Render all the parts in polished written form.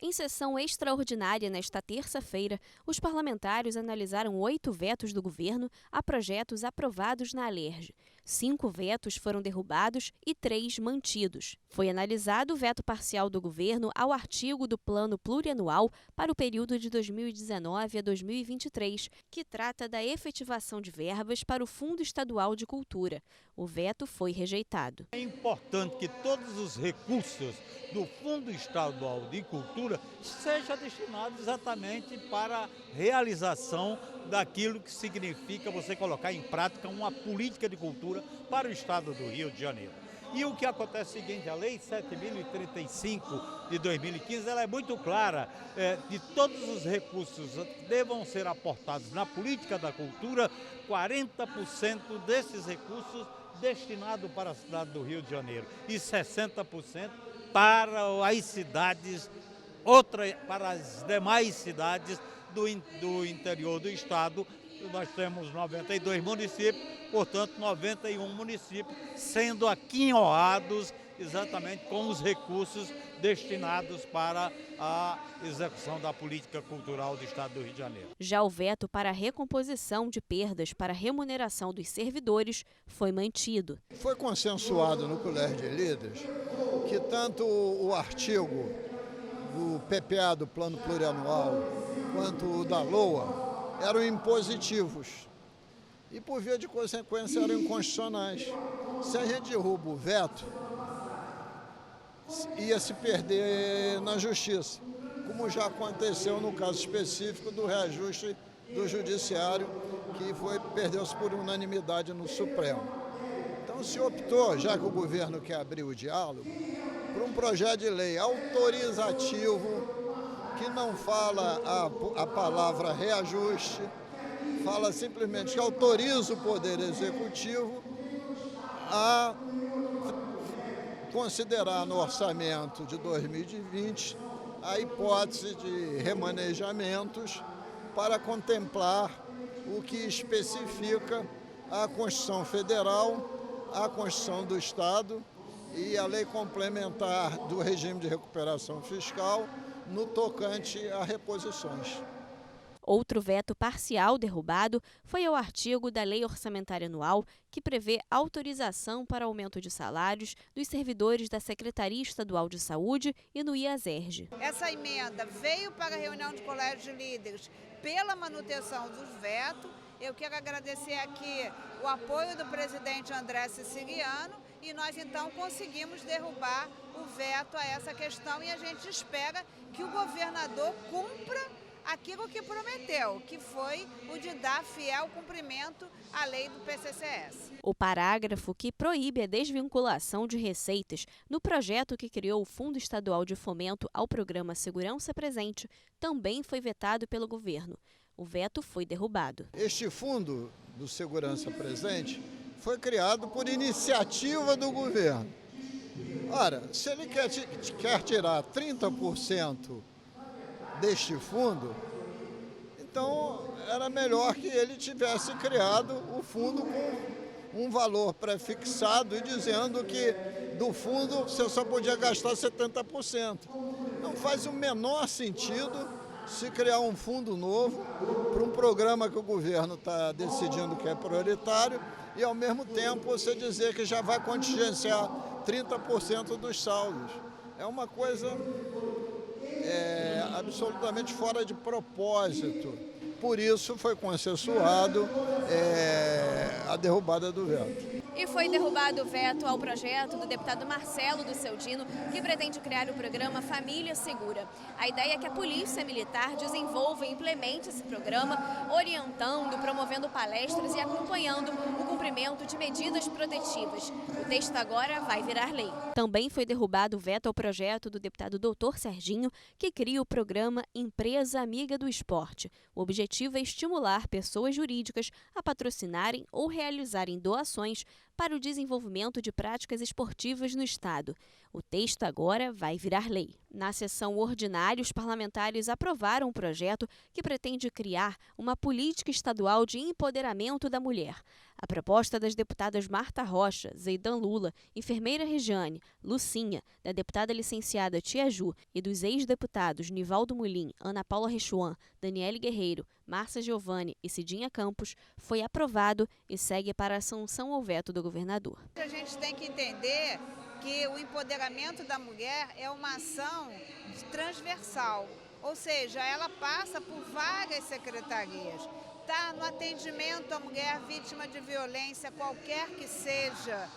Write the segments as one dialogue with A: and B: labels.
A: Em sessão extraordinária nesta terça-feira, os parlamentares analisaram 8 vetos do governo a projetos aprovados na Alerj. 5 vetos foram derrubados e 3 mantidos. Foi analisado o veto parcial do governo ao artigo do Plano Plurianual para o período de 2019 a 2023, que trata da efetivação de verbas para o Fundo Estadual de Cultura. O veto foi rejeitado.
B: É importante que todos os recursos do Fundo Estadual de Cultura sejam destinados exatamente para a realização daquilo que significa você colocar em prática uma política de cultura para o Estado do Rio de Janeiro. E o que acontece é o seguinte: a Lei 7.035 de 2015 ela é muito clara, de todos os recursos devam ser aportados na política da cultura, 40% desses recursos destinados para a cidade do Rio de Janeiro e 60% para as cidades, para as demais cidades do interior do estado. Nós temos 92 municípios, portanto 91 municípios sendo aquinhoados exatamente com os recursos destinados para a execução da política cultural do estado do Rio de Janeiro.
A: Já o veto para a recomposição de perdas para a remuneração dos servidores foi mantido.
C: Foi consensuado no Colégio de Líderes que tanto o artigo do PPA, do Plano Plurianual, quanto o da LOA eram impositivos e, por via de consequência, eram inconstitucionais. Se a gente derruba o veto, ia se perder na justiça, como já aconteceu no caso específico do reajuste do judiciário, que perdeu-se por unanimidade no Supremo. Então se optou, já que o governo quer abrir o diálogo, por um projeto de lei autorizativo que não fala a palavra reajuste, fala simplesmente que autoriza o Poder Executivo a considerar no orçamento de 2020 a hipótese de remanejamentos para contemplar o que especifica a Constituição Federal, a Constituição do Estado e a Lei Complementar do Regime de Recuperação Fiscal no tocante a reposições.
A: Outro veto parcial derrubado foi ao artigo da Lei Orçamentária Anual, que prevê autorização para aumento de salários dos servidores da Secretaria Estadual de Saúde e no IASERJ.
D: Essa emenda veio para a reunião de colégio de líderes pela manutenção dos vetos. Eu quero agradecer aqui o apoio do presidente André Siciliano e nós então conseguimos derrubar o veto a essa questão e a gente espera que o governador cumpra aquilo que prometeu, que foi o de dar fiel cumprimento à lei do PCCS.
A: O parágrafo que proíbe a desvinculação de receitas no projeto que criou o Fundo Estadual de Fomento ao Programa Segurança Presente também foi vetado pelo governo. O veto foi derrubado.
C: Este Fundo do Segurança Presente foi criado por iniciativa do governo. Ora, se ele quer tirar 30% deste fundo, então era melhor que ele tivesse criado o fundo com um valor prefixado e dizendo que do fundo você só podia gastar 70%. Não faz o menor sentido se criar um fundo novo para um programa que o governo está decidindo que é prioritário e, ao mesmo tempo, você dizer que já vai contingenciar 30% dos saldos. É uma coisa absolutamente fora de propósito. Por isso foi consensuado a derrubada do veto.
A: E foi derrubado o veto ao projeto do deputado Marcelo do Celdino, que pretende criar o programa Família Segura. A ideia é que a Polícia Militar desenvolva e implemente esse programa, orientando, promovendo palestras e acompanhando o cumprimento de medidas protetivas. O texto agora vai virar lei. Também foi derrubado o veto ao projeto do deputado Dr. Serginho, que cria o programa Empresa Amiga do Esporte. O objetivo é estimular pessoas jurídicas a patrocinarem ou realizarem doações para o desenvolvimento de práticas esportivas no Estado. O texto agora vai virar lei. Na sessão ordinária, os parlamentares aprovaram um projeto que pretende criar uma política estadual de empoderamento da mulher. A proposta das deputadas Marta Rocha, Zeidan Lula, enfermeira Regiane, Lucinha, da deputada licenciada Tia Ju e dos ex-deputados Nivaldo Mulim, Ana Paula Rechuan, Daniele Guerreiro, Márcia Giovanni e Cidinha Campos foi aprovado e segue para a sanção ao veto do governador.
D: A gente tem que entender que o empoderamento da mulher é uma ação transversal, ou seja, ela passa por várias secretarias. Está no atendimento à mulher vítima de violência, qualquer que seja,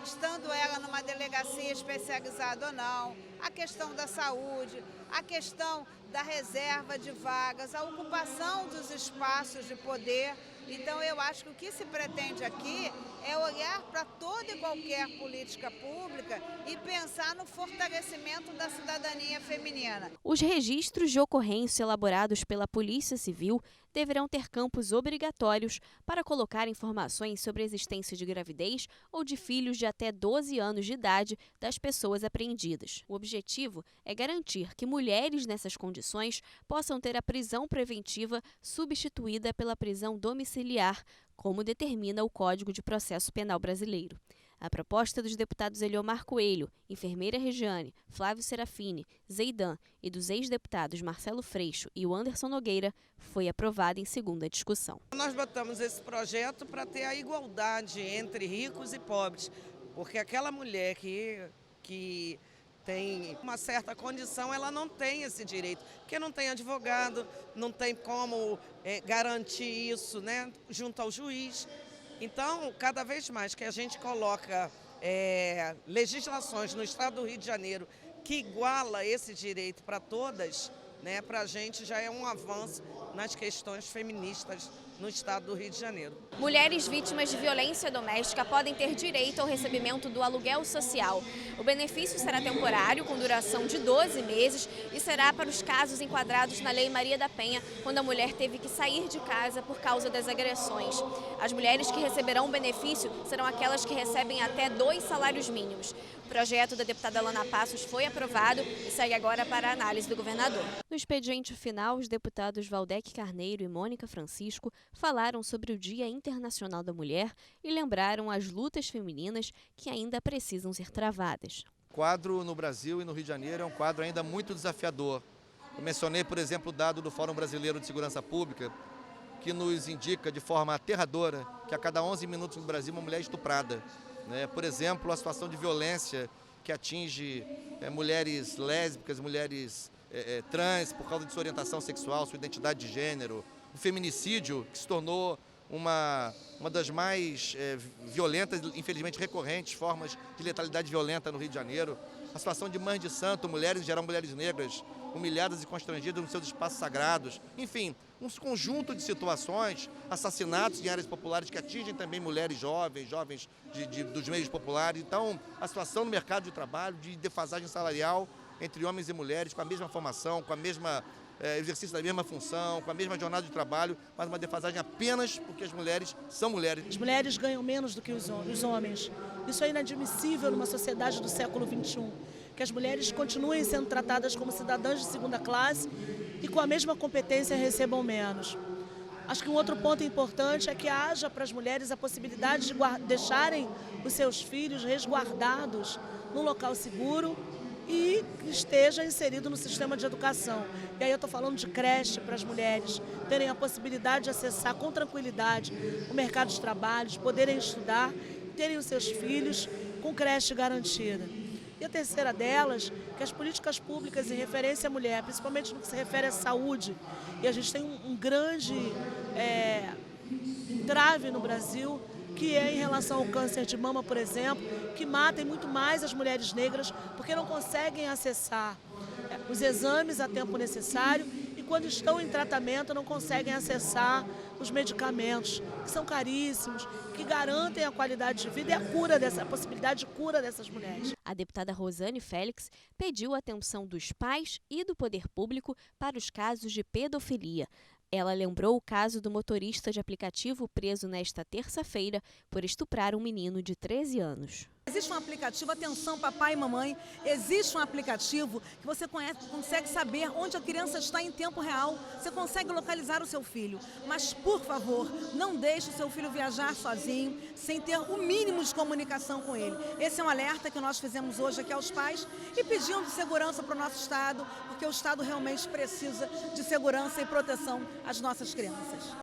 D: estando ela numa delegacia especializada ou não, a questão da saúde, a questão da reserva de vagas, a ocupação dos espaços de poder. Então, eu acho que o que se pretende aqui é olhar para toda e qualquer política pública e pensar no fortalecimento da cidadania feminina.
A: Os registros de ocorrência elaborados pela Polícia Civil deverão ter campos obrigatórios para colocar informações sobre a existência de gravidez ou de filhos de até 12 anos de idade das pessoas apreendidas. O objetivo é garantir que mulheres nessas condições possam ter a prisão preventiva substituída pela prisão domiciliar, como determina o Código de Processo Penal brasileiro. A proposta dos deputados Eliomar Coelho, enfermeira Regiane, Flávio Serafini, Zeidan e dos ex-deputados Marcelo Freixo e o Anderson Nogueira foi aprovada em segunda discussão.
E: Nós botamos esse projeto para ter a igualdade entre ricos e pobres, porque aquela mulher que tem uma certa condição, ela não tem esse direito, porque não tem advogado, não tem como garantir isso, né, junto ao juiz. Então, cada vez mais que a gente coloca legislações no estado do Rio de Janeiro que iguala esse direito para todas, né, para a gente já é um avanço nas questões feministas no estado do Rio de Janeiro.
A: Mulheres vítimas de violência doméstica podem ter direito ao recebimento do aluguel social. O benefício será temporário, com duração de 12 meses e será para os casos enquadrados na Lei Maria da Penha, quando a mulher teve que sair de casa por causa das agressões. As mulheres que receberão o benefício serão aquelas que recebem até 2 salários mínimos. O projeto da deputada Lana Passos foi aprovado e segue agora para a análise do governador. No expediente final, os deputados Valdec Carneiro e Mônica Francisco falaram sobre o Dia Internacional da Mulher e lembraram as lutas femininas que ainda precisam ser travadas.
F: O quadro no Brasil e no Rio de Janeiro é um quadro ainda muito desafiador. Eu mencionei, por exemplo, o dado do Fórum Brasileiro de Segurança Pública, que nos indica de forma aterradora que a cada 11 minutos no Brasil uma mulher é estuprada. Por exemplo, a situação de violência que atinge mulheres lésbicas, mulheres trans por causa de sua orientação sexual, sua identidade de gênero, o feminicídio, que se tornou uma das mais violentas, infelizmente recorrentes, formas de letalidade violenta no Rio de Janeiro, a situação de mães de santo, mulheres, em geral mulheres negras, humilhadas e constrangidas nos seus espaços sagrados, enfim, um conjunto de situações, assassinatos em áreas populares que atingem também mulheres jovens dos meios populares. Então, a situação no mercado de trabalho, de defasagem salarial entre homens e mulheres, com a mesma formação, com a mesma exercício da mesma função, com a mesma jornada de trabalho, mas uma defasagem apenas porque as mulheres são mulheres.
G: As mulheres ganham menos do que os homens. Isso é inadmissível numa sociedade do século XXI. Que as mulheres continuem sendo tratadas como cidadãs de segunda classe e com a mesma competência recebam menos. Acho que um outro ponto importante é que haja para as mulheres a possibilidade de deixarem os seus filhos resguardados num local seguro e esteja inserido no sistema de educação. E aí eu estou falando de creche para as mulheres terem a possibilidade de acessar com tranquilidade o mercado de trabalho, de poderem estudar, terem os seus filhos com creche garantida. E a terceira delas, que as políticas públicas em referência à mulher, principalmente no que se refere à saúde, e a gente tem um grande entrave no Brasil, que é em relação ao câncer de mama, por exemplo, que matem muito mais as mulheres negras porque não conseguem acessar os exames a tempo necessário e quando estão em tratamento não conseguem acessar os medicamentos, que são caríssimos, que garantem a qualidade de vida e a possibilidade de cura dessas mulheres.
A: A deputada Rosane Félix pediu a atenção dos pais e do poder público para os casos de pedofilia. Ela lembrou o caso do motorista de aplicativo preso nesta terça-feira por estuprar um menino de 13 anos.
H: Existe um aplicativo, atenção papai e mamãe, existe um aplicativo que você consegue saber onde a criança está em tempo real, você consegue localizar o seu filho, mas por favor, não deixe o seu filho viajar sozinho, sem ter o mínimo de comunicação com ele. Esse é um alerta que nós fizemos hoje aqui aos pais e pedindo segurança para o nosso Estado, porque o Estado realmente precisa de segurança e proteção às nossas crianças.